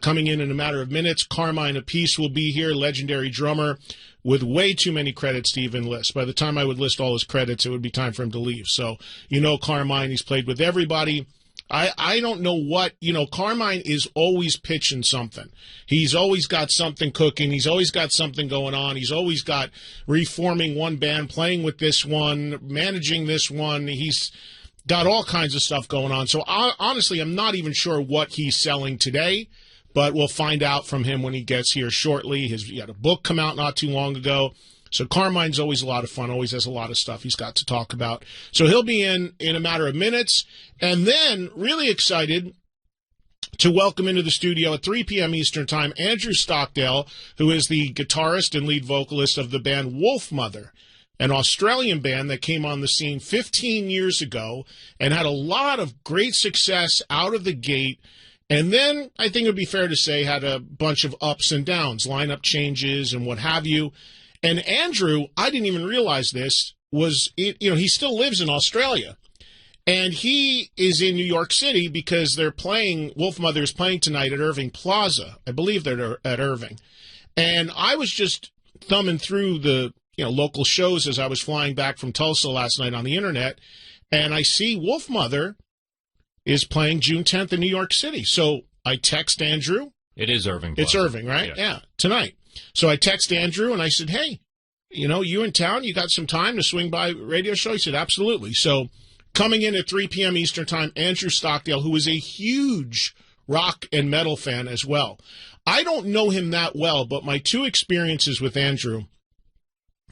Coming in a matter of minutes, Carmine Appice will be here, legendary drummer with way too many credits to even list. By the time I would list all his credits, it would be time for him to leave. So, Carmine, he's played with everybody. I don't know what, Carmine is always pitching something. He's always got something cooking. He's always got something going on. He's always got reforming one band, playing with this one, managing this one. He's got all kinds of stuff going on. So honestly, I'm not even sure what he's selling today, but we'll find out from him when he gets here shortly. He had a book come out not too long ago. So Carmine's always a lot of fun, always has a lot of stuff he's got to talk about. So he'll be in a matter of minutes. And then, really excited to welcome into the studio at 3 p.m. Eastern Time, Andrew Stockdale, who is the guitarist and lead vocalist of the band Wolfmother, an Australian band that came on the scene 15 years ago and had a lot of great success out of the gate. And then, I think it would be fair to say, had a bunch of ups and downs, lineup changes and what have you. And Andrew, I didn't even realize this, he still lives in Australia. And he is in New York City because Wolfmother is playing tonight at Irving Plaza. I believe they're at Irving. And I was just thumbing through the local shows as I was flying back from Tulsa last night on the internet. And I see Wolfmother is playing June 10th in New York City. So I text Andrew. It is Irving Plaza. It's Irving, right? Yes. Yeah, tonight. So I text Andrew and I said, hey, you in town? You got some time to swing by radio show? He said, absolutely. So coming in at 3 p.m. Eastern Time, Andrew Stockdale, who is a huge rock and metal fan as well. I don't know him that well, but my two experiences with Andrew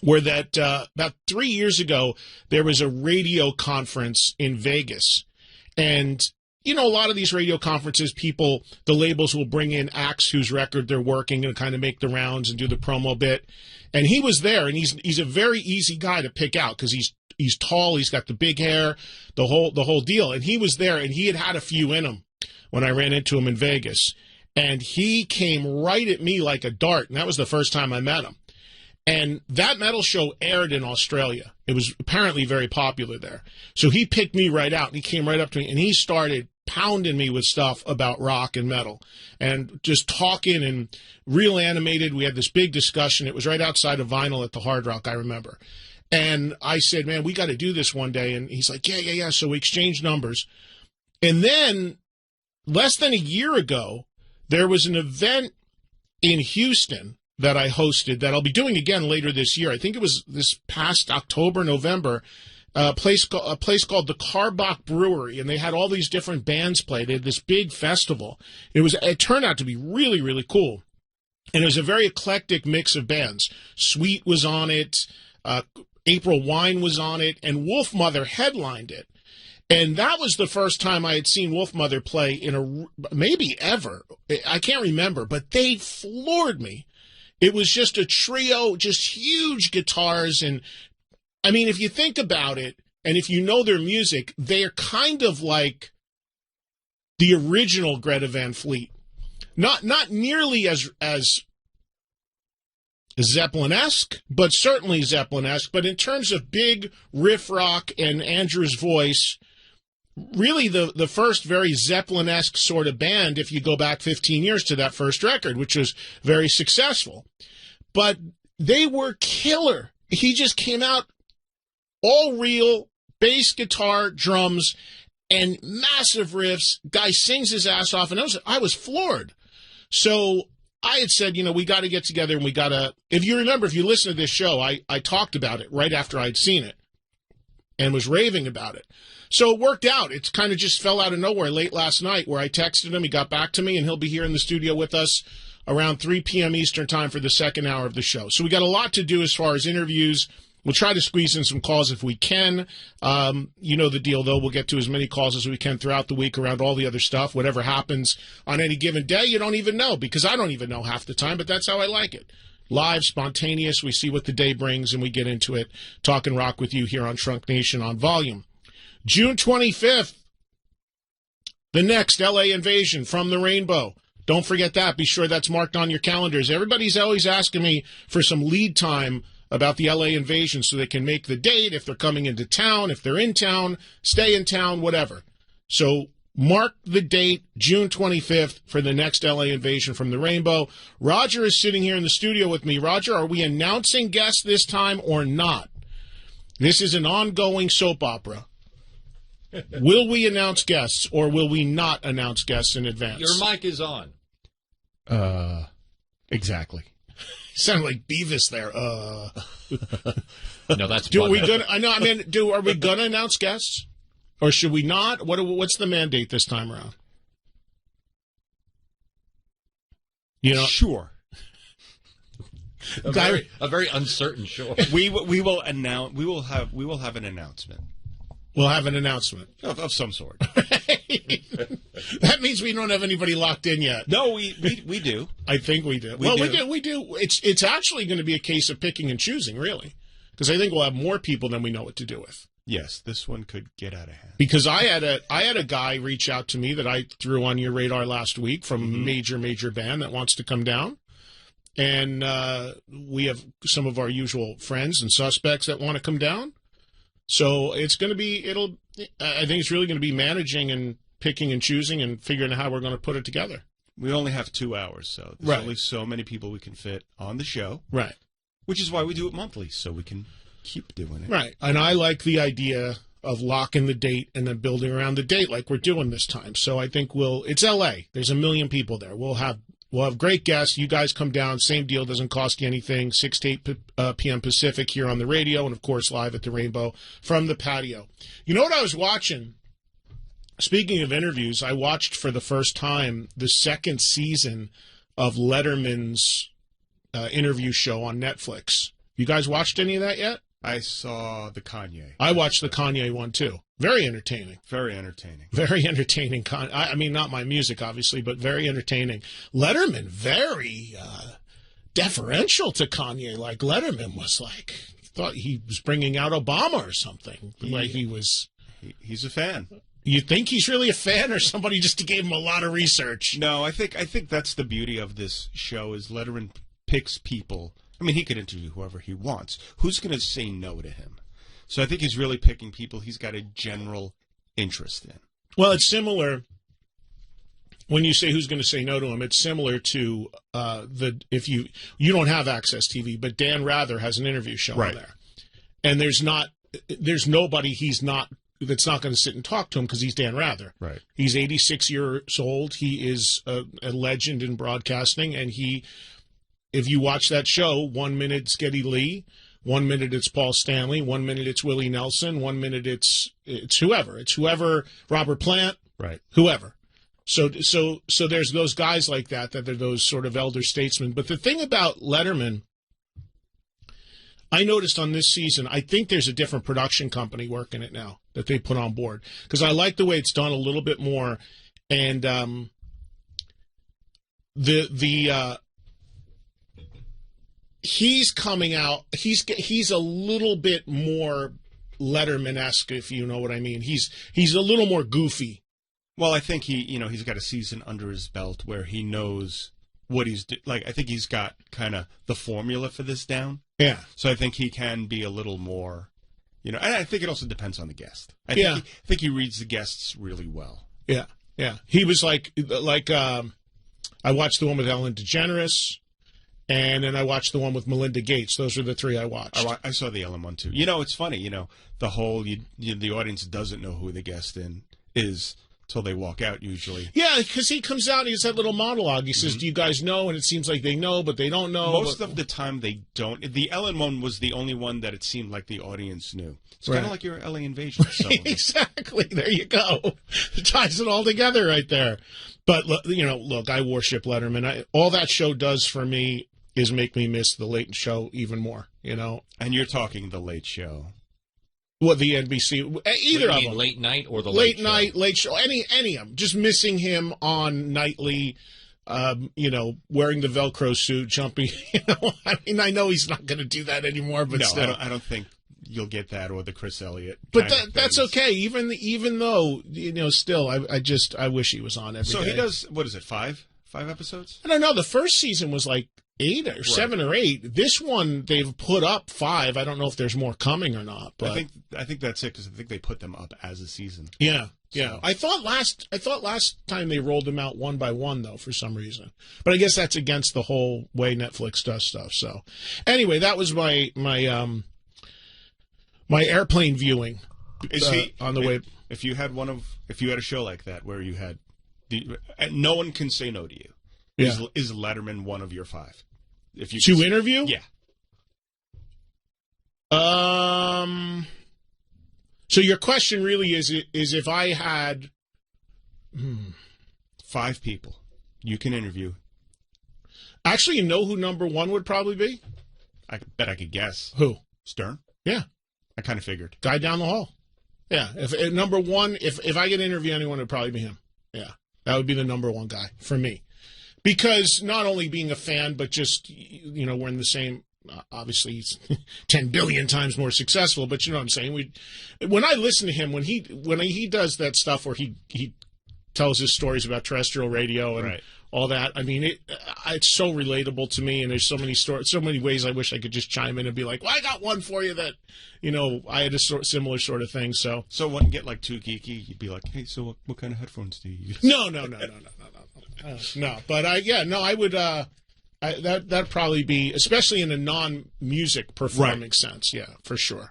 were that about 3 years ago, there was a radio conference in Vegas. And a lot of these radio conferences, the labels will bring in acts whose record they're working and kind of make the rounds and do the promo bit. And he was there, and he's a very easy guy to pick out because he's tall, he's got the big hair, the whole deal. And he was there, and he had a few in him when I ran into him in Vegas. And he came right at me like a dart, and that was the first time I met him. And that metal show aired in Australia. It was apparently very popular there. So he picked me right out, and he came right up to me, and he started pounding me with stuff about rock and metal and just talking and real animated. We had this big discussion. It was right outside of Vinyl at the Hard Rock, I remember. And I said, man, we got to do this one day. And he's like, yeah. So we exchanged numbers. And then less than a year ago, there was an event in Houston that I hosted that I'll be doing again later this year. I think it was this past October, November, a place called the Karbach Brewery, and they had all these different bands play. They had this big festival. It turned out to be really, really cool. And it was a very eclectic mix of bands. Sweet was on it, April Wine was on it, and Wolfmother headlined it. And that was the first time I had seen Wolfmother play maybe ever. I can't remember, but they floored me. It was just a trio, just huge guitars. And I mean, if you think about it, and if you know their music, they are kind of like the original Greta Van Fleet. Not nearly as Zeppelin-esque, but certainly Zeppelin-esque. But in terms of big riff rock and Andrew's voice, really the first very Zeppelin-esque sort of band, if you go back 15 years to that first record, which was very successful. But they were killer. He just came out all real, bass, guitar, drums, and massive riffs. Guy sings his ass off, and I was floored. So I had said, we got to get together, and we got to, if you remember, if you listen to this show, I talked about it right after I'd seen it and was raving about it. So it worked out. It kind of just fell out of nowhere late last night where I texted him. He got back to me, and he'll be here in the studio with us around 3 p.m. Eastern Time for the second hour of the show. So we got a lot to do as far as interviews. We'll try to squeeze in some calls if we can. You know the deal, though. We'll get to as many calls as we can throughout the week around all the other stuff. Whatever happens on any given day, you don't even know, because I don't even know half the time, but that's how I like it. Live, spontaneous, we see what the day brings, and we get into it. Talking rock with you here on Shrunk Nation on Volume. June 25th, the next LA Invasion from the Rainbow. Don't forget that. Be sure that's marked on your calendars. Everybody's always asking me for some lead time about the LA Invasion so they can make the date, if they're coming into town, if they're in town, stay in town, whatever. So Mark the date, June 25th, for the next LA Invasion from the Rainbow. Roger is sitting here in the studio with me. Roger, are we announcing guests this time or not? This is an ongoing soap opera. Will we announce guests or will we not announce guests in advance? Your mic is on. Exactly. Sound like Beavis there. No, that's are we gonna announce guests? Or should we not? What's the mandate this time around? Sure. A very uncertain sure. We will announce. We will have an announcement. We'll have an announcement of some sort. That means we don't have anybody locked in yet. No, we do. I think we do. We do. It's actually going to be a case of picking and choosing, really, because I think we'll have more people than we know what to do with. Yes, this one could get out of hand. Because I had a guy reach out to me that I threw on your radar last week from a major band that wants to come down. And we have some of our usual friends and suspects that want to come down. So it's going to be, I think it's really going to be managing and picking and choosing and figuring out how we're going to put it together. We only have 2 hours, so there's only so many people we can fit on the show. Right. Which is why we do it monthly, so we can keep doing it. Right. And I like the idea of locking the date and then building around the date like we're doing this time. So I think it's LA. There's 1 million people there. We'll have great guests. You guys come down. Same deal. Doesn't cost you anything. 6 to 8 p.m. Pacific here on the radio and, of course, live at the Rainbow from the patio. You know what I was watching? Speaking of interviews, I watched for the first time the second season of Letterman's interview show on Netflix. You guys watched any of that yet? I saw the Kanye. I watched the Kanye one, too. Very entertaining. Very entertaining. Very entertaining. I mean, not my music, obviously, but very entertaining. Letterman, very deferential to Kanye. Like, Letterman was like, thought he was bringing out Obama or something. He's a fan. You think he's really a fan, or somebody just gave him a lot of research? No, I think that's the beauty of this show is Letterman picks people. I mean, he could interview whoever he wants. Who's going to say no to him? So I think he's really picking people he's got a general interest in. Well, it's similar. When you say who's going to say no to him, it's similar to if you don't have Access TV, but Dan Rather has an interview show on there, and there's nobody that's not going to sit and talk to him because he's Dan Rather. Right. He's 86 years old. He is a legend in broadcasting, and if you watch that show, 1 minute it's Geddy Lee, 1 minute it's Paul Stanley, 1 minute it's Willie Nelson, 1 minute it's whoever. It's whoever, Robert Plant, right? Whoever. So there's those guys like that are those sort of elder statesmen. But the thing about Letterman, I noticed on this season, I think there's a different production company working it now that they put on board, because I like the way it's done a little bit more, and he's coming out. He's a little bit more Letterman-esque, if you know what I mean. He's a little more goofy. Well, I think he's got a season under his belt where he knows what he's like. I think he's got kind of the formula for this down. Yeah. So I think he can be a little more, and I think it also depends on the guest. I think he reads the guests really well. Yeah. Yeah. He was like I watched the one with Ellen DeGeneres. And then I watched the one with Melinda Gates. Those are the 3 I watched. I saw the Ellen one, too. It's funny. The whole the audience doesn't know who the guest is until they walk out, usually. Yeah, because he comes out and he has that little monologue. He says, do you guys know? And it seems like they know, but they don't know. Most of the time, they don't. The Ellen one was the only one that it seemed like the audience knew. It's kind of like your LA Invasion. Exactly. There you go. It ties it all together right there. But, look, I worship Letterman. All that show does for me is make me miss the Late Show even more, And you're talking the Late Show. What, the NBC? Either of them. Late night or the late night, late show. Any of them. Just missing him on nightly, wearing the Velcro suit, jumping. I mean, I know he's not going to do that anymore, but still. I don't think you'll get that or the Chris Elliott. But that's okay. Even though, still, I wish he was on every day. So he does, what is it, 5 episodes? I don't know. The first season was like 8 or 7 or 8. This one they've put up 5. I don't know if there's more coming or not. But I think that's it because I think they put them up as a season. Yeah. Yeah, So- I thought last time they rolled them out one by one though for some reason, but I guess that's against the whole way Netflix does stuff. So, anyway, that was my airplane viewing. On the way? If you had a show like that where you had no one can say no to you. Yeah. Is Letterman one of your 5? If you To interview? yeah. So your question really is if I had 5 people you can interview. Actually, you know who number 1 would probably be? I bet I could guess. Who? Stern? Yeah, I kind of figured. guy down the hall. Yeah, if number 1, if I could interview anyone, it'd probably be him. Yeah, that would be the number 1 guy for me, because not only being a fan, but just we're in the same. Obviously, he's 10 billion times more successful, but you know what I'm saying. When I listen to him, when he does that stuff where he tells his stories about terrestrial radio and Right. all that, I mean, it's so relatable to me, and there's so many stories, so many ways I wish I could just chime in and be like, "Well, I got one for you that, I had a similar sort of thing." So So it wouldn't get like too geeky. You'd be like, "Hey, so what kind of headphones do you use?" no. But I would. That'd probably be, especially in a non-music performing sense. Yeah, for sure.